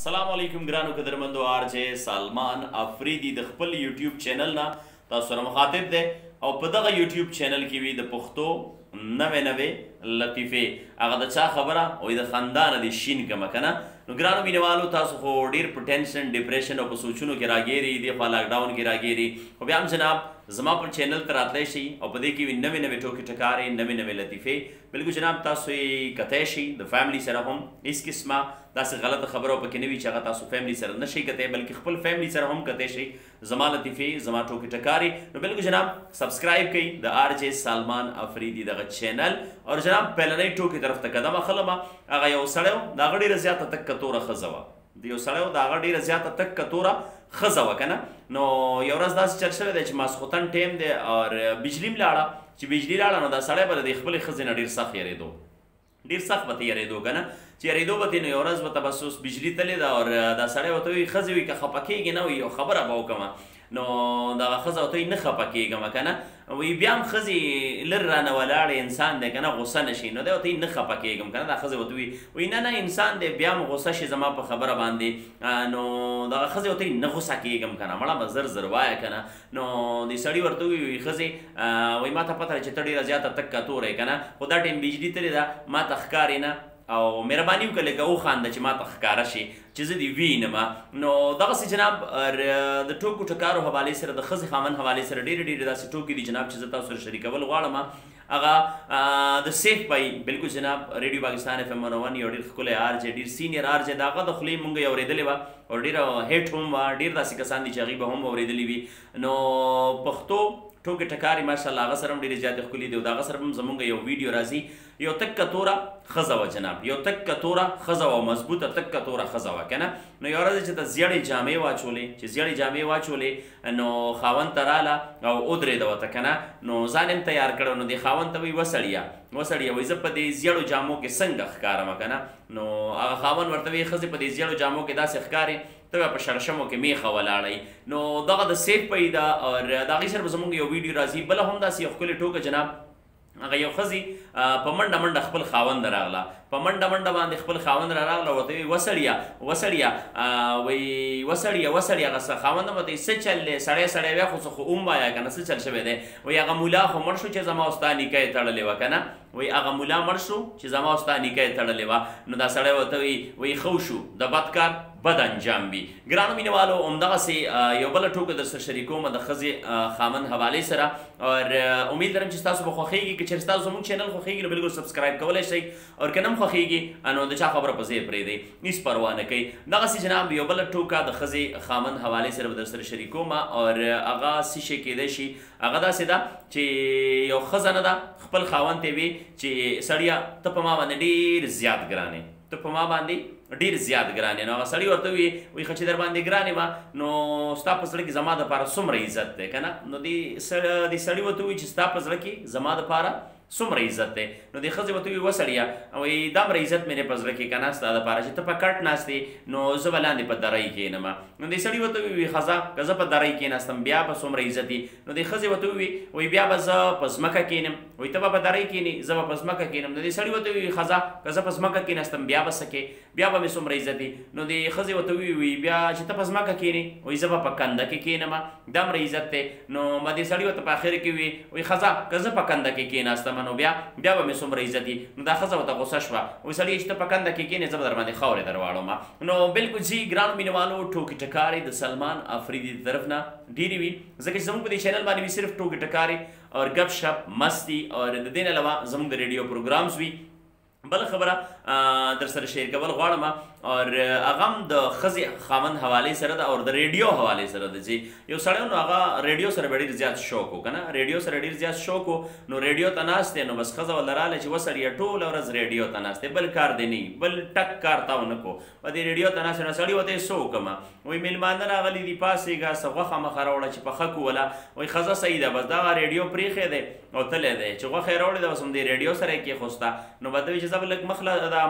السلام علیکم ګرانو قدرمندو آر جے سلمان افریدي د خپل یوټیوب چینل نه تاسو سره مخاطب دی او په دغه یوټیوب چینل کې وي د پښتو نوې لطیفې هغه د چا خبره وایي د خاندانه د شین کمه که نه نو ګرانو مینهوالو تاسو خو ډېر په ټینشن ډپریشن او په سوچونو کې راګیري دې خوا لاکډاون کې راګیري خو بیا هم جناب زما پر چینل ته راتلی شي او په دې کې وي نوې نوې ټوکې ټکارې نوې نوې لطیفې بلکل جناب تاسو یې کتی شئ د فیملی سره هم هېڅ قسمه داسې غلطه خبره پکې نه وي چې هغه تاسو فیملی سره نه شئ کتی بلکې خپل فیملی سره هم کتی شئ زما لطیفې زما ټوکې ټکارې نو بلکل جناب سبسکرایب کړئ د آر جے سلمان افریدي دغه چینل او جناب پهلنۍ ټوکې طرف ته قدم اخلم هغه یو سړی و د هغه ډېره زیاته تک کتوره ښځه وه د یو سړی و د هغه ډېره زیاته تک کتوره ښځه وه که نه نو یو ورځ داسې چل شوی دی چې ماسخوتن ټیم دی اور بجلي هم لاړه چې بجلي لاړه نو دا سړی به د خپلې ښځې نه ډېر سخت یېرېدو ډېر سخت به ته یېرېدو که نه چې یېرېدو به ته نو یو ورځ به ته بس اوس بجلي تلې ده اور دا سړی ورته وایي ښځې وایي که خفه کېږي نه وایي یو خبره به وکړمه نو دغه ښځه ورته وایي نه خفه کېږم که نه وایي بیا هم ښځې لر رانه ولاړې انسان دی که نه غوسه نه شي نو دی ورته وایي نه خفه کېږم که نه دا ښځې ورته وایي نه نه انسان دی بیا هم غوسه شي زما په خبره باندې نو دغه ښځې ورته وایي نه غوسه کېږم که نه مړه به زر زر وایه که نه نو دې سړي ورته وایي ښځې وایي ما ته پته ده چې ته ډېره زیاته تک کتوره یې که نه خو دا ټایم بجلي تلې ده ما ته ښکارې نه او مهرباني وکړه لږه وخانده چې ما ته ښکاره شي چې زه دې وینم نو دغسې جناب د ټوکو ټکارو حوالې سره د ښځې خاوند حوالې سره ډېرې ډېرې داسې ټوکې دي جناب چې زه تاسو سره شریکول غواړم هغه د سیف بای بلکل جناب ریډیو پاکستان FM 101 یو ډېر ښکلی آر جې ډېر سینیر آر جې د هغه د خولې مونږ یې اورېدلې وه او ډېره هیټ هم وه ډېر داسې کسان دي چې هغوی به هم اورېدلي وي نو پښتو ټوکې ټکارې ماشاءالله هغه سره هم ډېرې زیاتې ښکلي دي او د هغه سره هم زمونږ یو ویډیو راځي یو تک کتوره ښځه وه جناب یو تک کتوره ښځه وه مضبوطه تک کتوره ښځه وه که نه نو یوه ورځ چې ته زیړې جامې واچولې چې زیړې جامې واچولې نو خاوند ته راله او ودرېده ورته که نه نو ځان هم تیار کړی نو دې خاوند ته وایي وسړیه وایي زه په دې زیړو جامو کې څنګه ښکارم که نه نو هغه خاوند ورته وایي ښځې په دې زیړو جامو کې داسې ښکارې ته بیا په شړشمو کې میخه ولاړئ نو دغه د سیف پی ده او د هغې سره به زموږ یو ویډیو راځي بله هم داسې یو ښکلې ټوکه جناب هغه یو ښځې په منډه منډه خپل خاوند راغله په منډه منډه باندې خپل خاوند را راغله ورته وایي وسړیه هغه خاوند هم ورته وایي څه چل دی سړی بیا خو څه خو اوم وایه که نه څه چل شوی دی وایي هغه ملا خو مړ شو چې زما او ستا نیکه یې تړلې وه که نه وایي هغه ملا مړ شو چې زما او ستا نیکه یې تړلې وه نو دا سړی ورته وایي ښه شو د بد کار بد انجام وي ګرانو مینهوالو همدغسې یو بله ټوکه در سره شریکوم د ښځې خاوند حوالې سره او امید لرم چې ستاسو به خوښېږي که چېرې ستاسو زموږ چینل خوښېږي نو بلکل سبسکرایب کولی شئ او که نه هم خوښېږي نو د چا خبره په ځای یې پرېږدئ هېڅ پروا نه کوي دغسې جناب یو بله ټوکه د ښځې خاوند حوالې سره به در سره شریکوم او هغه څه شی کیدی شي هغه داسې ده چې یو ښځه نه ده خپل خاوند ته وي چې سړیه ته په ما باندې ډېر زیات ګران یې ته په ما باندې ډېر زیات ګران یې نو هغه سړي ورته وایي ښه چې در باندې ګران یم نو ستا په زړه کې زما دپاره څومره عزت دی که نه نو دې سړي ورته وایي چې ستا په زړه کې زما دپاره څومره عزت دی نو دې ښځې ورته وایي وسړیه وایي دومره عزت مې دی په زړه کې که نه ستا دپاره چې ته په کټ ناست یې نو زه به لاندې په درۍ کښېنم نو دې سړي ورته وایي ښځه که زه په درۍ کښېناستم بیا به څومره عزت وي نو دې ښځې ورته وایي بیا به زه په ځمکه کښېنم وایي ته به په درۍ کښېنې زه به په ځمکه کښېنم نو دې سړي ورته وایي ښځه که زه په ځمکه کښېناستم بیا به څه کې بیا به مې څومره عزت وي نو دې ښځې ورته وایي بیا چې ته په ځمکه کښېنې وایي زه به په کنده کې کښېنم دومره عزت دی نو ما دې سړي ورته په اخر کې وایي ښځه که زه په کنده کې کښېناستم نو بیا به مې څومره عزت وي نو دا ښځه ورته غوسه شوه وایي سړي چې ته په کنده کې کښېنې زه به در باندې خاورې در واړوم نو بلکل ځي ګرانو مینهوالو ټوکې ټکارې د سلمان افریدي د طرف نه ډېرې وي ځکه چې زموږ په دې چینل باندې وي صرف ټوکې ټکارې اور ګپ شپ مستی اور د دې نه علاوه زموږ د ریډیو پروګرامز وي بله خبره در سره شیر کول غواړم اور هغه هم د ښځې خاوند حوالې سره ده او د ریډیو حوالې سره ده چې یو سړی نو هغه ریډیو سره به ډېر زیات شوق و که نه ریډیو سره ډېر زیات شوق و نو ریډیو ته ناست دی نو بس ښځه ورله راغله چې وسړیه ټوله ورځ ریډیو ته ناست دی بل کار دی نه بل ټک کار تا ونه کو په دې ریډیو ته ناست نو سړي ورته یې څه وکړمه وایي میلمانه راغلي دي پاڅېږه څه غوښه مخه راوړه چې پخه کوله وایي ښځه صحیح ده بس دغه ریډیو پرېښی دی او تللی دی چې غوښه یې راوړې ده بس همدې ریډیو سره یې کېښوسته نو به ته وایي چې زه به لږ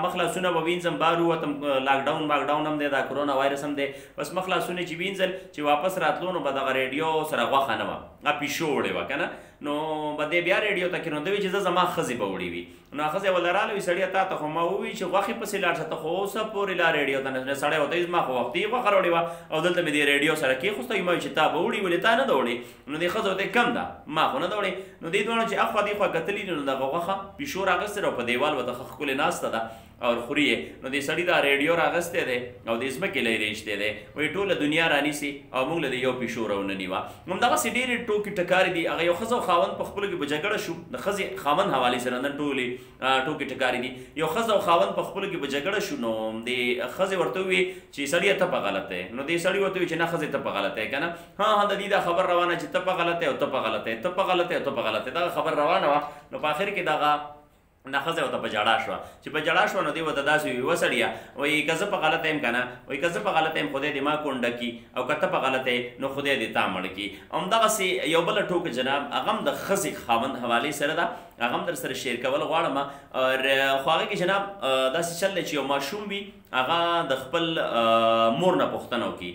مخ لاسونه به وینځم بار ووتم لاکډاون واکډاون هم دی دا کرونا وایرس هم دی بس مخ لاسونه چې وینځل چې واپس راتلو نو به دغه ریډیو سره غوښه نه وه پیشو وړې وه که نه نو به دی بیا ریډیو ته کې نو دوی چې زه زما ښځې به وړي وي نو ښځې ورله راله وي سړیه تا ته خو ما ووایي چې غوښې پسې لاړ شه ته خو اوسه پورې لا ریډیو ته نه سړی ورته وایي زما خو وختي غوښه راوړې وه او دلته مې دې ریډیو سره کېښوسته وي ما وایي چې تا به وړي ولې تا نه ده وړې نو دې ښځه ورته کم ده ما خو نه ده وړې نو دې دواړه چې اخوا دېخوا کتلي نو دغه غوښه پیشو راغستې ده او په دیوال ورته ښه ښکلې ناسته ده او خوري یې نو دې سړي دا ریډیو راغستی دی او د ځمکې له یې رېشتی دی وایي ټوله دنیا رانیسي او موږ له دې یو پیشو راونه نیوه همدغسې ډېرې ټوکې ټکارې دي هغه یو ښځه او خاوند په خپلو کې په جګړه شو د ښځې خاوند حوالې سره نن ټولې ټوکې ټکارې دي یو ښځه او خاوند په خپلو کې په جګړه شو نو د ښځې ورته وویې چې سړیه ته په غلط دی نو دې سړي ورته وویې چې نه ښځې ته په غلط دی که نه ها د دې دا خبر روانه چې ته په غلط دی او ته په غلط دی ته په غلط دی او ته په غلط دی دغه خبر روانه وه نو په آخر کې دغه نه ښځه ورته په ژړا شوه چې په ژړا شوه نو دې ورته داسې وي وسړیه وایي که زه په غلطه یم که نه وایي که زه په غلطه یم خدای دې ما کونډه کي او که ته په غلطه یې نو خدای دې تا مړ کي همدغسې یو بله ټوکه جناب هغه هم د ښځې خاوند حوالې سره ده هغه هم در سره شیر کول غواړم خو هغه کې جناب داسې چل دی چې یو ماشوم وي هغه د خپل مور نه پوښتنه وکړي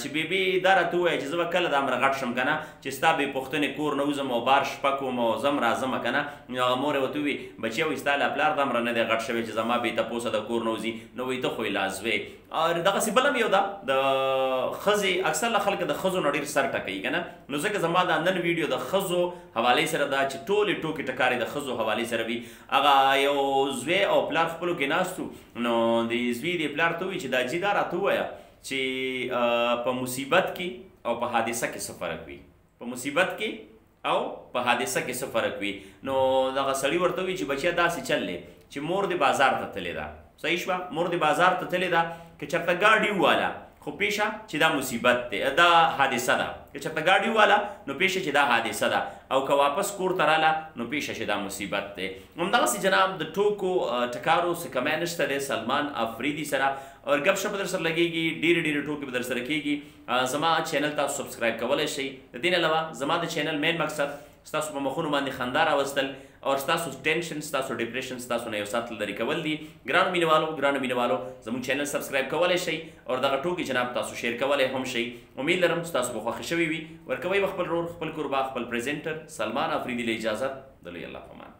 چې بیبي دا راته ووایه چې زه به کله دا مره غټ شم که نه چې ستا بې پوښتنې کور نه وځم او بار شپه کوم او ځم راځمه که نه نو هغه مور یې ورته ووایي بچیه وایي ستا له پلار دا مره نه دی غټ شوی چې زما بې تپوسه د کور نه وځي نو وایي ته خو یې لا زوی دغسې بل هم یو ده د ښځې اکثر له خلکه د ښځو نه ډېر سر ټکوي که نه نو ځکه زما دا نن ویډیو د ښځو حوالې سره ده چې ټولې ټوکې ټکارې د ښځو حوالې سره وي هغه یو زوی او پلار خپلو کې ناست وو نو د زوی دې پلار ته ووایي چې دا جي دا راته ووایه چې په مصیبت کې او په حادثه کې څه فرق وي په مصیبت کې او په حادثه کې څه فرق وي نو دغه سړي ورته ووایي چې بچیه داسې چل دی چې مور دې بازار ته تلې ده صحیح شوه مور دې بازار ته تلې ده که چېرته ګاډي وواله خو پیشه چې دا مصیبت دی دا حادثه ده که چېرته ګاډي وواله نو پیشه چې دا حادثه ده او که واپس کور ته راله نو پیشه چې دا مصیبت دی همدغسې جناب د ټوکو ټکارو څه کمی نشته دی سلمان افریدي سره اور گپ شپ در سره لګېږي ډېرې ډېرې ټوکې به در سره کېږي زما چینل تاسو سبسکرایب کولی شئ د دې نه علاوه زما د چینل مین مقصد ستاسو په مخونو باندې خندا راوستل او ستاسو ټینشن ستاسو ډپریشن ستاسو نه یو ساتل لرې کول دي ګرانو مینهوالو زموږ چینل سبسکرایب کولی شئ او دغه ټوکې جناب تاسو شیر کولی هم شئ امید لرم ستاسو به خوښې شوي وي ورکوئ به خپل رور خپل کوربه خپل پریزنټر سلمان افریدي له اجازت د لوی الله په امان